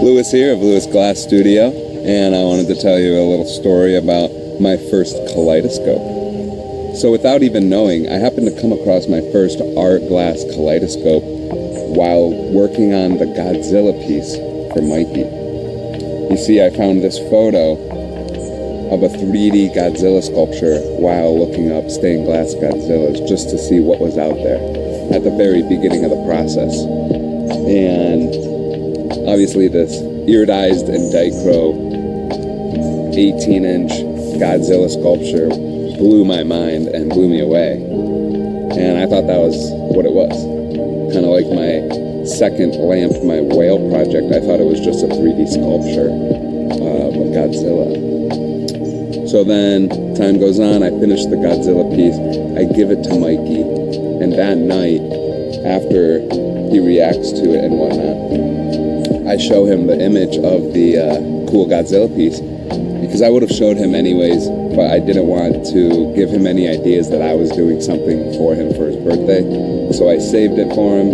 Lewis here of Lewis Glass Studio, and I wanted to tell you a little story about my first kaleidoscope. So without even knowing, I happened to come across my first art glass kaleidoscope while working on the Godzilla piece for Mikey. You see, I found this photo of a 3D Godzilla sculpture while looking up stained glass Godzillas just to see what was out there at the very beginning of the process. And obviously this iridized and dichro 18-inch Godzilla sculpture blew my mind and blew me away. And I thought that was what it was. Kind of like my second lamp, my whale project. I thought it was just a 3D sculpture of Godzilla. So then time goes on, I finish the Godzilla piece, I give it to Mikey, and that night, after he reacts to it and whatnot, I show him the image of the cool Godzilla piece, because I would have showed him anyways, but I didn't want to give him any ideas that I was doing something for him for his birthday. So I saved it for him,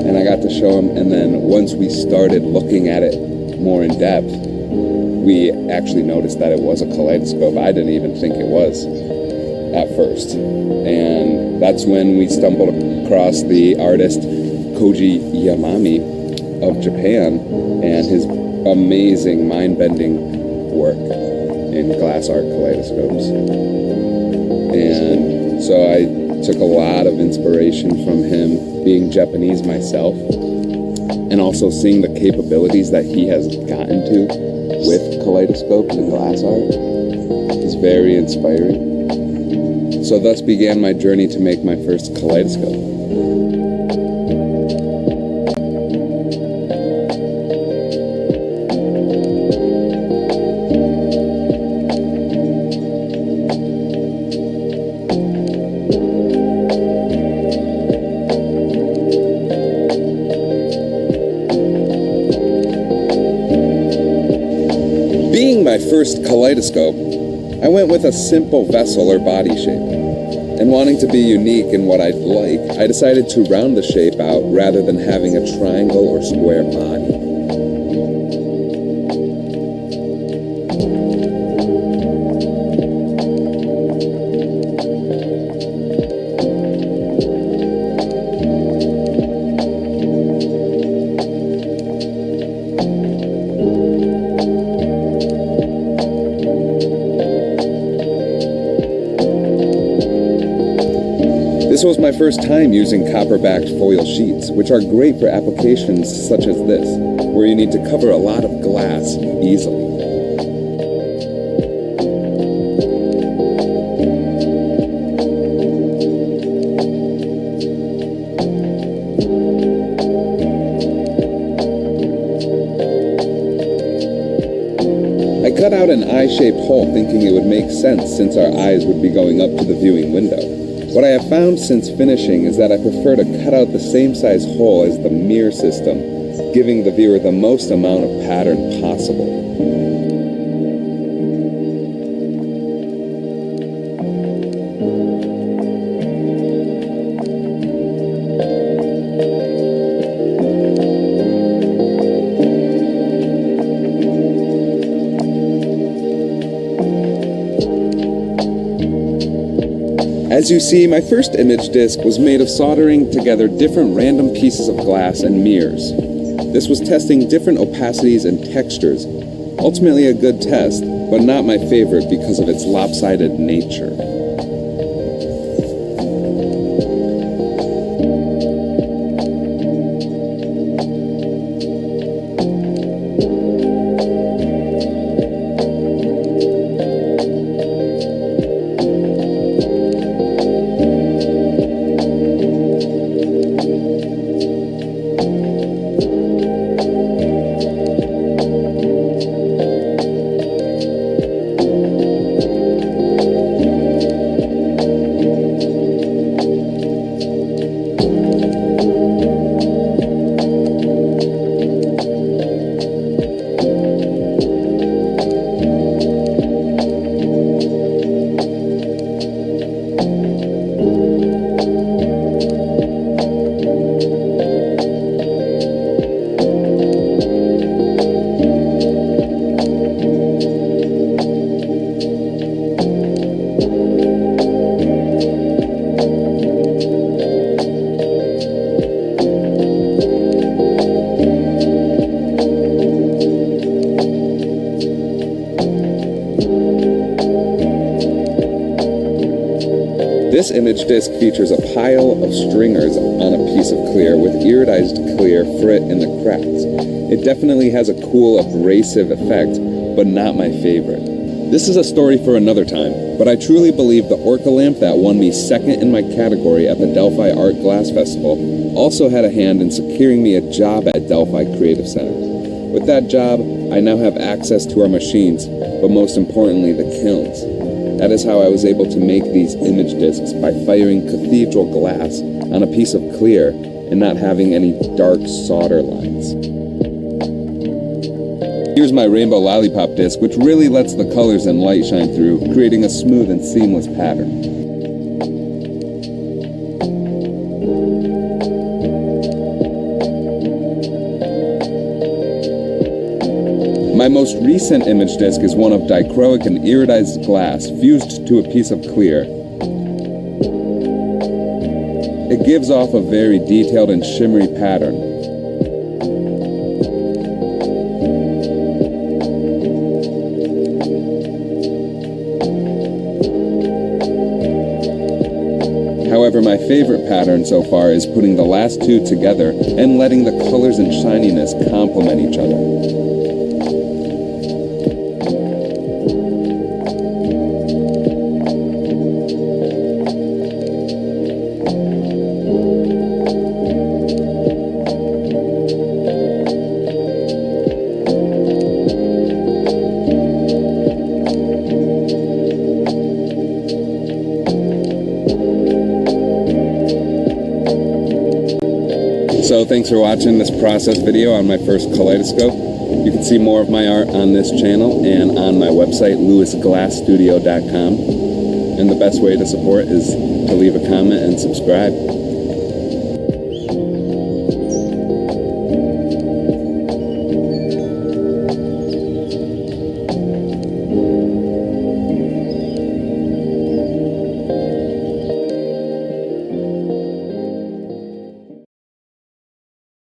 and I got to show him, and then once we started looking at it more in depth, we actually noticed that it was a kaleidoscope. I didn't even think it was at first. And that's when we stumbled across the artist Koji Yamami of Japan and his amazing mind-bending work in glass art kaleidoscopes. And so I took a lot of inspiration from him, being Japanese myself, and also seeing the capabilities that he has gotten to with kaleidoscopes and glass art is very inspiring. So thus began my journey to make my first kaleidoscope. Being my first kaleidoscope, I went with a simple vessel or body shape. And wanting to be unique in what I'd like, I decided to round the shape out rather than having a triangle or square body. This was my first time using copper-backed foil sheets, which are great for applications such as this, where you need to cover a lot of glass easily. I cut out an eye-shaped hole thinking it would make sense since our eyes would be going up to the viewing window. What I have found since finishing is that I prefer to cut out the same size hole as the mirror system, giving the viewer the most amount of pattern possible. As you see, my first image disc was made of soldering together different random pieces of glass and mirrors. This was testing different opacities and textures. Ultimately a good test, but not my favorite because of its lopsided nature. This image disc features a pile of stringers on a piece of clear with iridized clear frit in the cracks. It definitely has a cool abrasive effect, but not my favorite. This is a story for another time, but I truly believe the Orca lamp that won me second in my category at the Delphi Art Glass Festival also had a hand in securing me a job at Delphi Creative Center. With that job, I now have access to our machines, but most importantly, the kilns. That is how I was able to make these image discs, by firing cathedral glass on a piece of clear and not having any dark solder lines. Here's my rainbow lollipop disc, which really lets the colors and light shine through, creating a smooth and seamless pattern. My most recent image disc is one of dichroic and iridized glass fused to a piece of clear. It gives off a very detailed and shimmery pattern. However, my favorite pattern so far is putting the last two together and letting the colors and shininess complement each other. So thanks for watching this process video on my first Kaleidoscope. You can see more of my art on this channel and on my website, lewisglassstudio.com. And the best way to support is to leave a comment and subscribe.